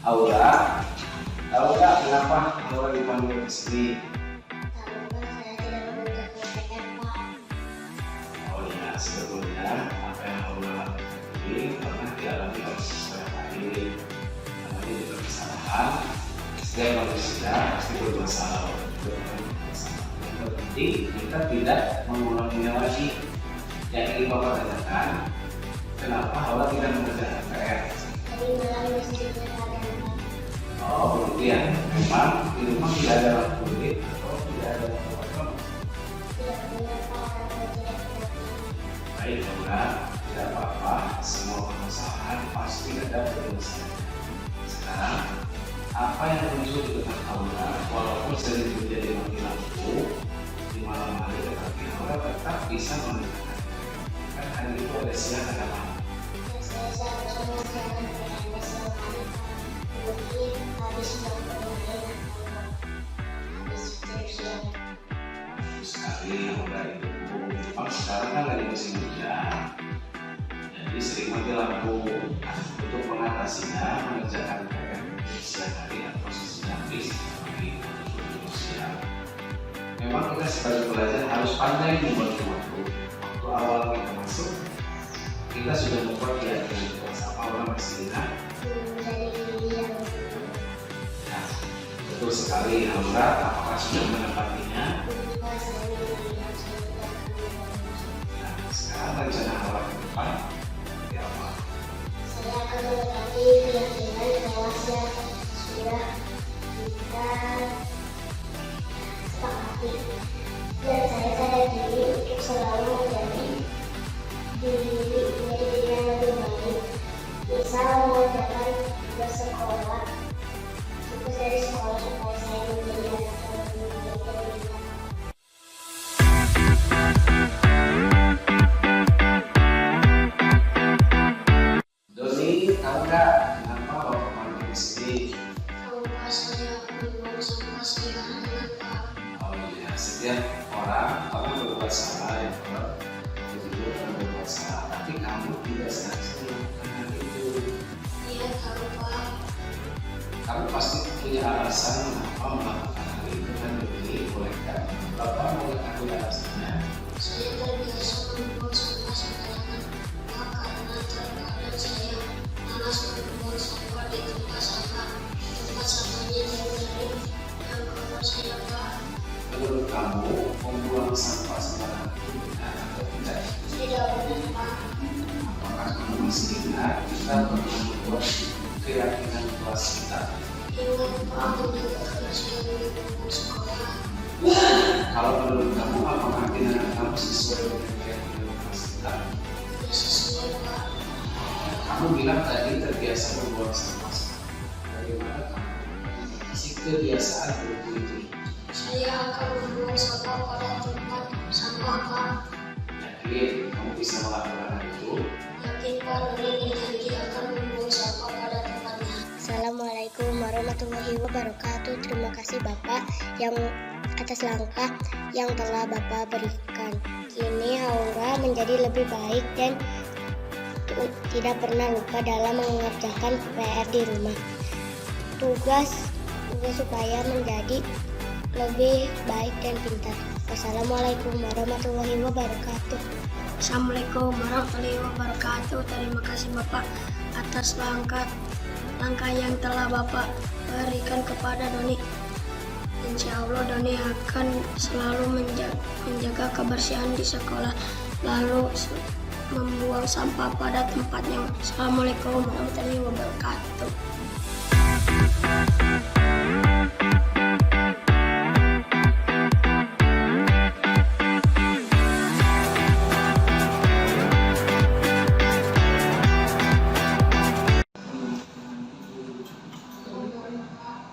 Aura, tahu nggak kenapa Aura dipanggil ke sini? Oh iya, sebetulnya apa yang Aura lakukan ini pernah dialami oleh beberapa kali. Namanya juga kesalahan. Setiap manusia pasti bermasalah. Yang penting kita tidak mengulanginya lagi. Yang ingin Bapak tanyakan, kenapa Aura tidak mengerjakan PR? Oh, begitu ya. Memang di rumah tidak ada lampu kulit atau tidak ada lampu kontrol. Baik, tidak apa-apa. Semua permasalahan kesalahan pasti ada penyelesaian. Sekarang apa yang muncul di benak Aura, walaupun sering terjadi mati lampu di malam hari, tetapi Aura tetap bisa mengerjakan. Kan hari itu ada siang ada malam. Saya seharusnya jangan berada selama mungkin habis bangun habis siang. Sekali Aura itu, memang sekarang kan lagi musim hujan, jadi sering mati lampu. Untuk mengatasinya, mengerjakan PR siang hari atau siang habis pagi atau siang. Memang kita sebagai pelajar harus pandai membagi waktu. Waktu awal kita masuk, kita sudah membuat keyakinan kelas apa orang masih ingat. Dari yang Nah, betul sekali Aura, apakah sudah menempatinya? lupa saya yang sudah Nah, sekarang rencana Aura ke depan seperti apa? saya akan mendekati keyakinan kelas yang sudah kita sepakati dan saya sadar diri untuk selalu menjadi diri yang lebih baik. Misal mengerjakan tugas sekolah, tugas dari sekolah supaya saya menjadi anak yang lebih baik dan lebih baik. Doni, tahu nggak kenapa Bapak panggil di sini? Kalau saya membuang sampah sembarangan, Pak. Oh iya, setiap orang kamu berbuat salah ya Pak. Jadi kamu berbuat salah, tapi kamu tidak sengaja melakukan hal itu. Iya, tahu, Pak. Kamu pasti punya alasan mengapa melakukan hal itu kan Doni, bolehkah Bapak mengetahui alasannya? Saya terbiasa membuang sampah sembarangan, Pak, karena terkadang saya malas membuang sampah di tempat sampah. Tempat sampahnya jauh dari yang kamar saya, Pak. Menurut kamu, membuang sampah sembarangan itu benar atau tidak? Tidak benar, Pak. Apakah kamu masih ingat kita pernah membuat keyakinan kelas kita? Ingat, Pak, menjaga kebersihan di lingkungan sekolah. Kalau menurut kamu, apakah tindakan kamu sesuai dengan keyakinan kelas kita? Tidak sesuai, Pak. Kamu bilang tadi terbiasa membuang sampah sembarangan. Bagaimana kamu mengatasi kebiasaan buruk itu? Saya akan membuang sampah pada tempat sampah, Pak. Yakin kamu bisa melakukan hal itu? Yakin, Pak, Doni berjanji akan membuang sampah pada tempatnya. Assalamualaikum warahmatullahi wabarakatuh. Terima kasih Bapak yang atas langkah yang telah Bapak berikan. Kini Aura menjadi lebih baik dan tidak pernah lupa dalam mengerjakan PR di rumah. Tugas supaya menjadi lebih baik dan pintar. Wassalamualaikum warahmatullahi wabarakatuh. Assalamualaikum warahmatullahi wabarakatuh. Terima kasih Bapak atas langkah yang telah Bapak berikan kepada Doni. Insya Allah Doni akan selalu menjaga kebersihan di sekolah, lalu membuang sampah pada tempatnya. Assalamualaikum warahmatullahi wabarakatuh.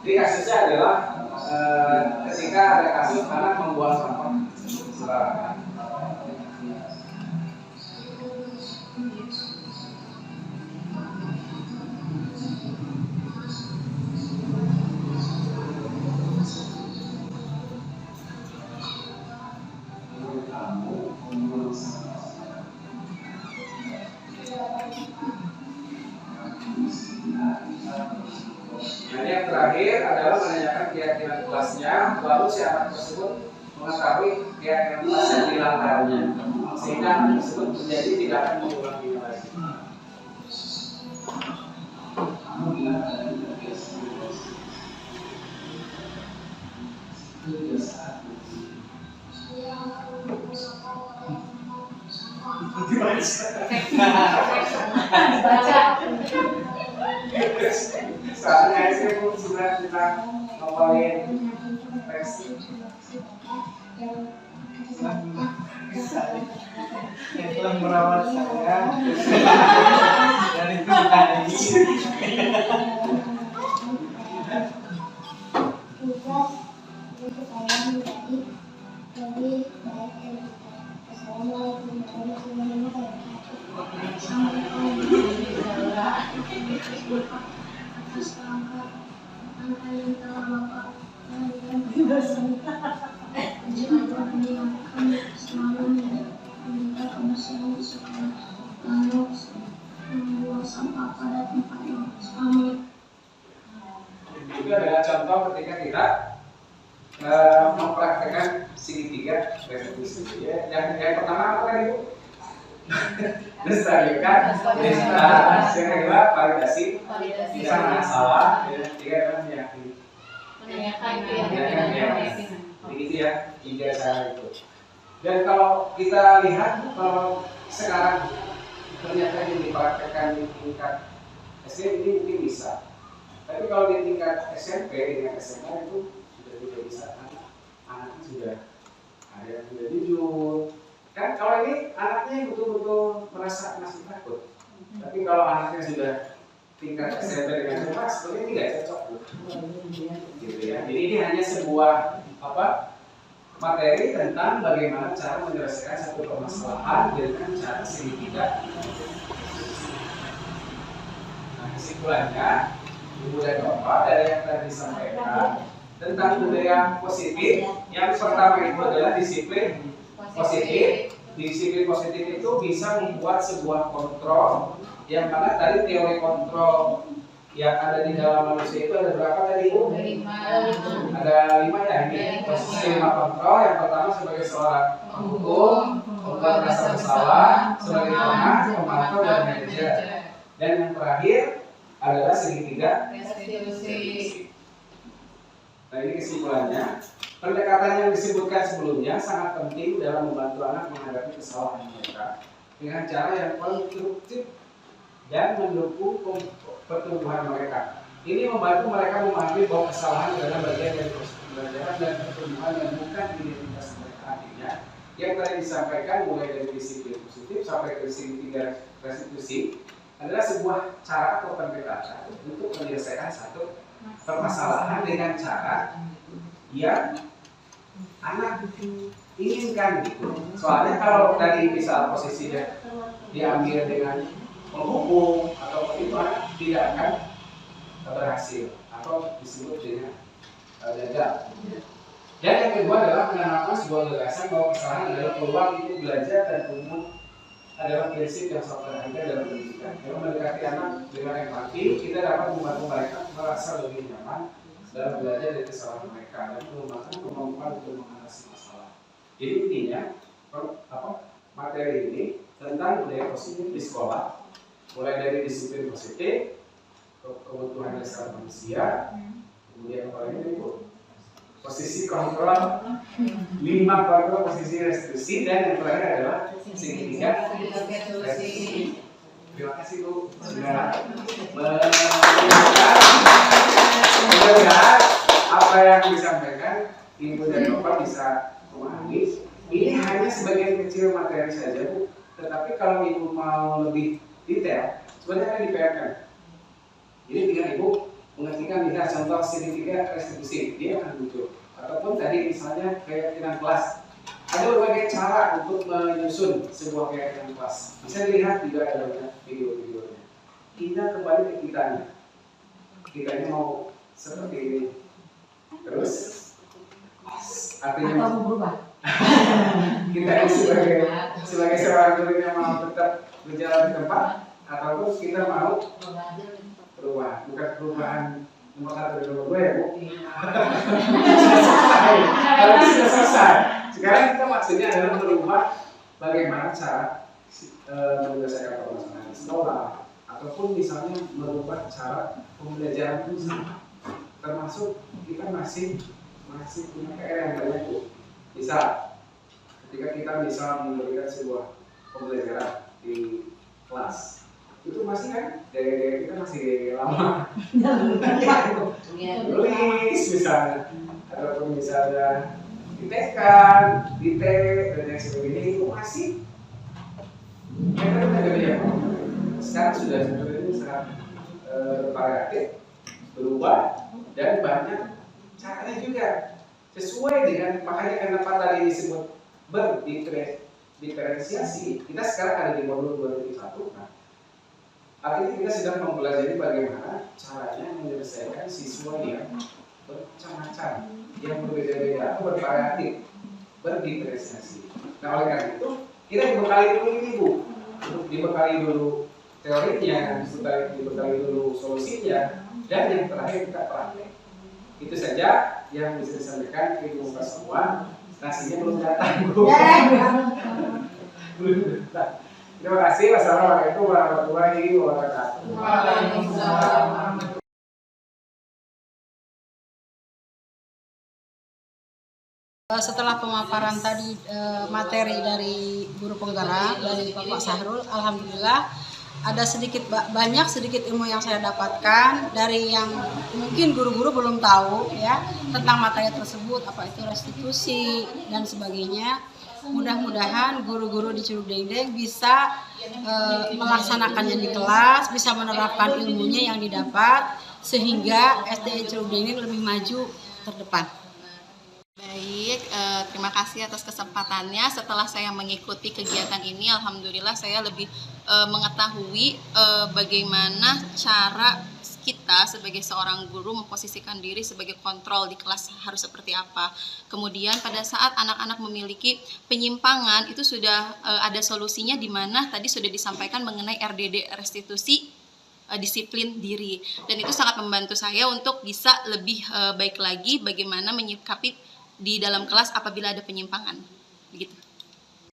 Jadi kasusnya adalah ketika ada kasus anak membuang sampah sembarangan. Menurut kamu membuang sampah Nah, yang terakhir adalah menanyakan keyakinan kelasnya, lalu si anak tersebut mengetahui keyakinan kelas yang dilanggarnya, sehingga anak tersebut menjadi tidak akan mengulanginya lagi. Soalnya saya pun sudah kita ngomongin teks. yang telah merawat saya dan itu tadi. Juga adalah contoh ketika kita mempraktekkan segitiga restitusi. Ya, yang pertama apa tadi Bu? Lestarikan, yang kedua validasi, bisa masalah, yang ketiga adalah meyakini. Begitu ya, tiga cara itu. Dan kalau kita lihat, kalau sekarang ternyata yang dipraktekkan di tingkat SD ini mungkin bisa. Tapi kalau di tingkat SMP dengan SMA itu sudah tidak bisa. Anaknya sudah ada yang sudah jujur. Kan kalau ini anaknya betul-betul merasa masih takut. Tapi kalau anaknya sudah tingkat SMP dengan SMA sebenarnya tidak cocok. Gitu ya. Jadi ini hanya sebuah materi tentang bagaimana cara menyelesaikan satu permasalahan dengan cara segitiga. Nah, kesimpulannya, Ibu dan Bapak dari yang tadi disampaikan tentang budaya positif, yang pertama itu adalah disiplin positif. Disiplin positif itu bisa membuat sebuah kontrol, yang mana tadi teori kontrol yang ada di dalam manusia itu ada berapa tadi Bu? 5. Ada 5 ya ini. Posisi 5 kontrol. Yang pertama sebagai seorang penghukum, membuat rasa bersalah, sebagai teman, pemantau dan manajer. Dan yang terakhir adalah segitiga restitusi. Nah ini kesimpulannya. Pendekatan yang disebutkan sebelumnya sangat penting dalam membantu anak menghadapi kesalahan mereka dengan cara yang konstruktif dan mendukung pertumbuhan mereka. Ini membantu mereka memahami bahwa kesalahan adalah bagian dari proses pembelajaran dan pertumbuhan yang bukan identitas mereka. Artinya, yang tadi disampaikan mulai dari disiplin positif sampai ke segitiga restitusi adalah sebuah cara atau pendekatan untuk menyelesaikan satu permasalahan dengan cara yang anak inginkan gitu. Soalnya kalau tadi misal posisinya diambil dengan menghukum atau itu anak tidak akan berhasil atau disebut dengan gagal. Dan yang kedua adalah menanamkan sebuah gagasan bahwa kesalahan adalah peluang untuk belajar dan tumbuh adalah prinsip yang sangat berharga dalam pendidikan. Kalau mendekati anak dengan empati, kita dapat membantu mereka merasa lebih nyaman dalam belajar dari kesalahan mereka dan mengembangkan kemampuan untuk mengatasi masalah. Jadi intinya materi ini tentang budaya positif di sekolah, mulai dari disiplin positif, kebutuhan dasar manusia, kemudian apa lagi Bu? Posisi kontrol, 5 kontrol posisi restitusi, dan yang terakhir adalah segitiga restitusi. Terima kasih Bu sudah mendengar apa yang disampaikan. Ibu dan Bapak bisa memahami. Ini hanya sebagian kecil materi saja Bu. Tetapi kalau Ibu mau lebih detail, sebenarnya kan di-PR-kan. Jadi tinggal Ibu mengetikkan lihat contoh segitiga restitusi, dia akan muncul. Ataupun tadi misalnya keyakinan kelas, ada berbagai cara untuk menyusun sebuah keyakinan kelas. Bisa dilihat juga ada banyak video-videonya. Kita kembali ke kitanya. Kitanya mau seperti ini. Terus artinya mau berubah. Kita ini sebagai seorang guru yang mau tetap berjalan di tempat, ataupun kita mau berubah, bukan perubahan nomor 1 dan nomor 2 ya Bu. Kalau sudah selesai. Sekarang kita maksudnya adalah merubah bagaimana cara menyelesaikan permasalahan di sekolah, ataupun misalnya merubah cara pembelajaran itu sama. Termasuk kita masih punya PR yang banyak Bu. Bisa ketika kita bisa memberikan sebuah pembelajaran di kelas, itu masih kan gaya-gaya kita masih lama. Tulis misalnya, ataupun misalnya ditekan, ditek dan lain sebagainya itu masih ya. Sekarang sudah sebenarnya sangat variatif, berubah dan banyak caranya juga sesuai dengan, makanya kenapa tadi disebut berdiferensiasi. Kita sekarang ada di modul 2021. Nah, artinya kita sedang mempelajari bagaimana caranya menyelesaikan siswa yang bermacam-macam, yang berbeda-beda atau bervariatif, berdiferensiasi. Nah, oleh karena itu kita dibekali dulu ini Bu, dibekali dulu teorinya, dibekali dulu solusinya, dan yang terakhir kita praktek. Itu saja yang bisa disampaikan ke Ibu semua. Nasinya belum datang Bu. Terima kasih. Wassalamualaikum warahmatullahi wabarakatuh. Waalaikumsalam. Setelah pemaparan tadi materi dari guru penggerak dari Bapak Sahrul, alhamdulillah ada sedikit ilmu yang saya dapatkan dari yang mungkin guru-guru belum tahu ya tentang materi tersebut, apa itu restitusi dan sebagainya. Mudah-mudahan guru-guru di Curug Dengdeng bisa melaksanakannya di kelas, bisa menerapkan ilmunya yang didapat sehingga SDN Curug Dengdeng lebih maju terdepan. Baik, terima kasih atas kesempatannya. Setelah saya mengikuti kegiatan ini, alhamdulillah saya lebih mengetahui bagaimana cara kita sebagai seorang guru memposisikan diri sebagai kontrol di kelas harus seperti apa. Kemudian pada saat anak-anak memiliki penyimpangan itu sudah ada solusinya, di mana tadi sudah disampaikan mengenai RDD, restitusi disiplin diri, dan itu sangat membantu saya untuk bisa lebih baik lagi bagaimana menyikapi di dalam kelas apabila ada penyimpangan, begitu.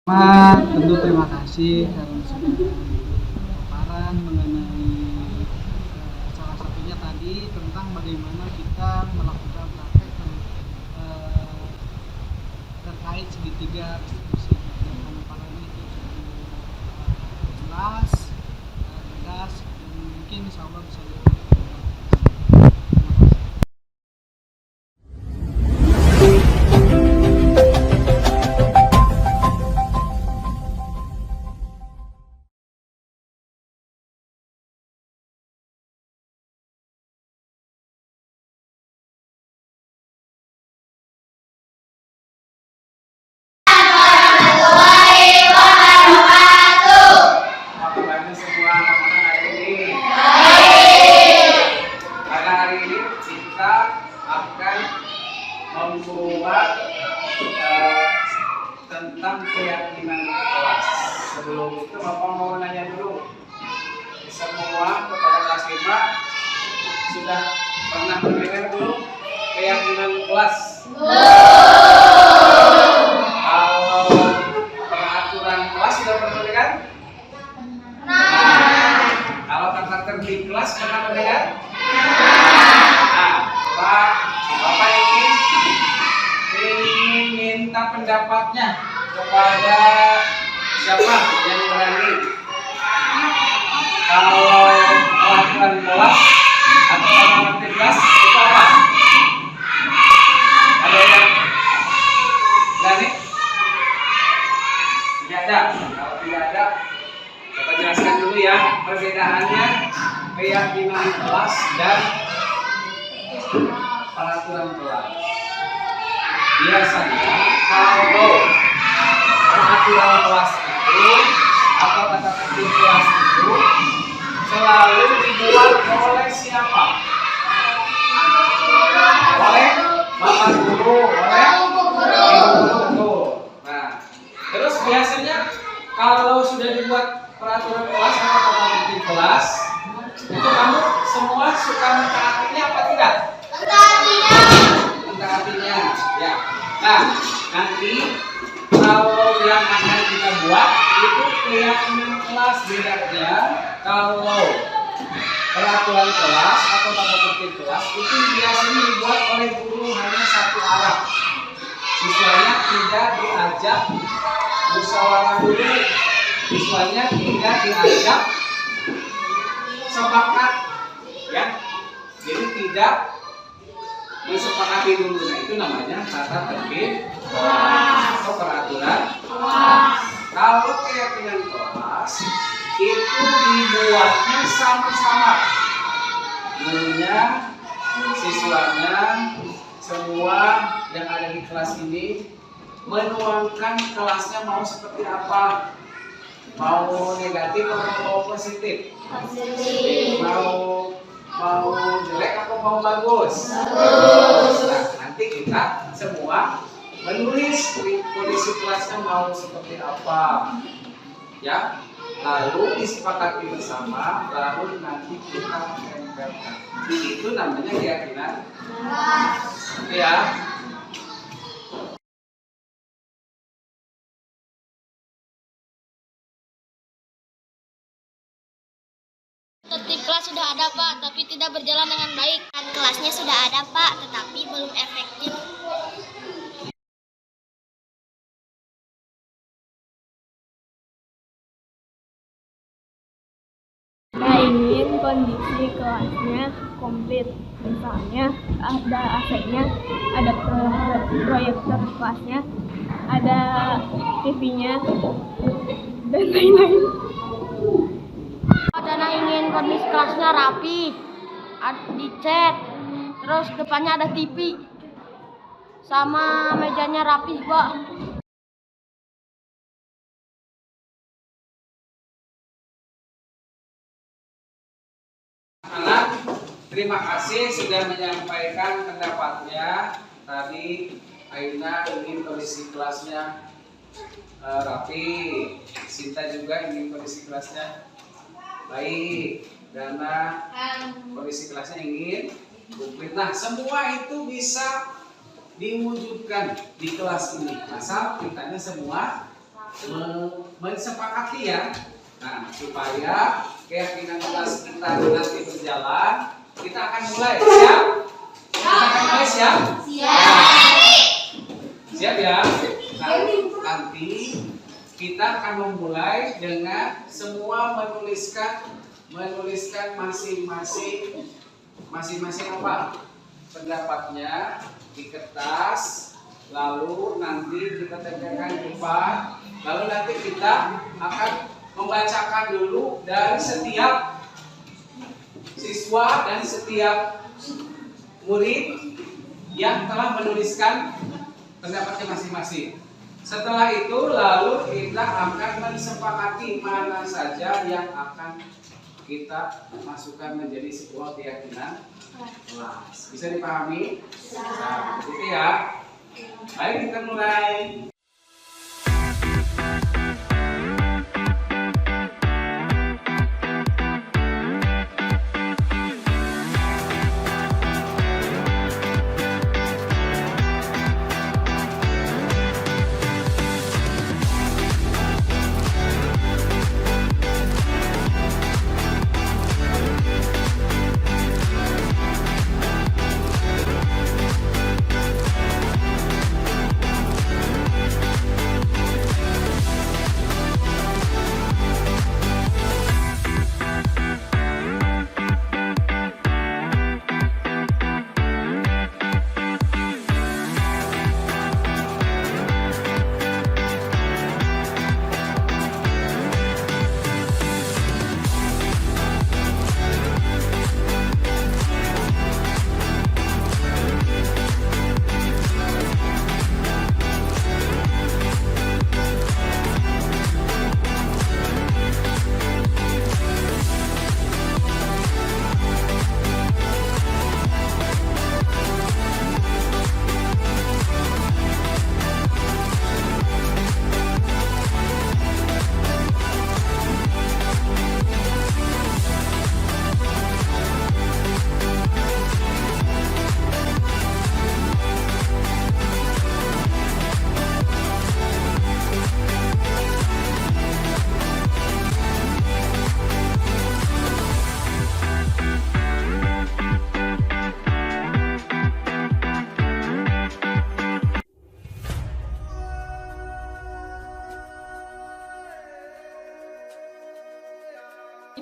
Tentu terima kasih karena sudah paparan mengenai salah satunya tadi tentang bagaimana kita melakukan praktek terkait segitiga restitusi. Pemaparannya itu jelas, tegas, dan mungkin insya Allah bisa tentang keyakinan kelas. Sebelum itu Bapak mau nanya dulu, semua kepada kelas 5 sudah pernah mendengar belum keyakinan kelas? Kalau peraturan kelas sudah pernah mendengar? Kalau tata tertib kelas pernah mendengar? Bapak ingin minta pendapatnya kepada siapa yang berani. Kalau peraturan kelas atau tata tertib kelas itu apa? Ada yang berani? Tidak ada. Kalau tidak ada, Bapak jelaskan dulu ya perbedaannya keyakinan kelas dan peraturan kelas. Biasanya kalau peraturan kelas itu atau tata tertib kelas itu selalu dibuat oleh siapa? Oleh Bapak Guru, oleh Ibu Guru. Nah, terus biasanya kalau sudah dibuat peraturan kelas atau tata tertib kelas, itu kamu semua suka mentaatinya apa tidak? Mentaatinya, ya. Nah, nanti kalau yang akan kita buat itu keyakinan kelas. Bedanya kalau peraturan kelas atau tata tertib kelas itu biasanya dibuat oleh guru hanya satu arah. Siswanya tidak diajak musyawarah dulu, siswanya tidak diajak sepakat, ya. Jadi tidak Mensepakati dulu. Nah, itu namanya tata tertib atau peraturan kelas. Kalau keyakinan kelas itu dibuatnya sama-sama, gurunya, siswanya, semua yang ada di kelas ini menuangkan kelasnya mau seperti apa, mau negatif atau mau positif, mau jelek atau mau bagus. Nah, nanti kita semua menulis kondisi kelasnya mau seperti apa, ya. Lalu disepakati bersama, lalu nanti kita tempelkan. Itu namanya keyakinan kelas. Ya. Tertib kelas sudah ada Pak, tapi tidak berjalan dengan baik. Dan kelasnya sudah ada Pak, tetapi belum efektif. Saya ingin kondisi kelasnya komplit. Misalnya ada AC-nya, ada proyektor kelasnya, ada TV-nya, dan lain-lain. Dan ingin kondisi kelasnya rapi, dicat, terus depannya ada TV, sama mejanya rapi Pak. Anak, terima kasih sudah menyampaikan pendapatnya. Tadi Aina ingin kondisi kelasnya rapi, Sinta juga ingin kondisi kelasnya baik, Dana kondisi kelasnya ingin komplit. Nah, semua itu bisa diwujudkan di kelas ini asal kitanya semua mensepakati ya. Nah, supaya keyakinan kelas kita nanti berjalan, kita akan mulai. Siap? Kita akan mulai siap? Siap ya? Nah, nanti kita akan memulai dengan semua menuliskan masing-masing apa? Pendapatnya di kertas, lalu nanti kita tempelkan di depan, lalu nanti kita akan membacakan dulu dari setiap siswa dan setiap murid yang telah menuliskan pendapatnya masing-masing. Setelah itu lalu kita akan mensepakati mana saja yang akan kita masukkan menjadi sebuah keyakinan kelas. Bisa dipahami? Nah, gitu ya. Baik, kita mulai.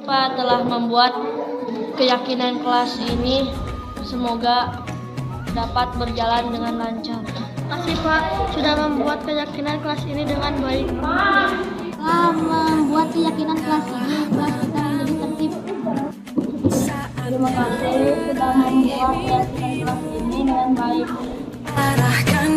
Pak telah membuat keyakinan kelas ini, semoga dapat berjalan dengan lancar. Terima kasih Pak sudah membuat keyakinan kelas ini dengan baik. Setelah membuat keyakinan kelas ini, kelas kita menjadi tertib. Terima kasih sudah membuat keyakinan kelas ini dengan baik. Arahkan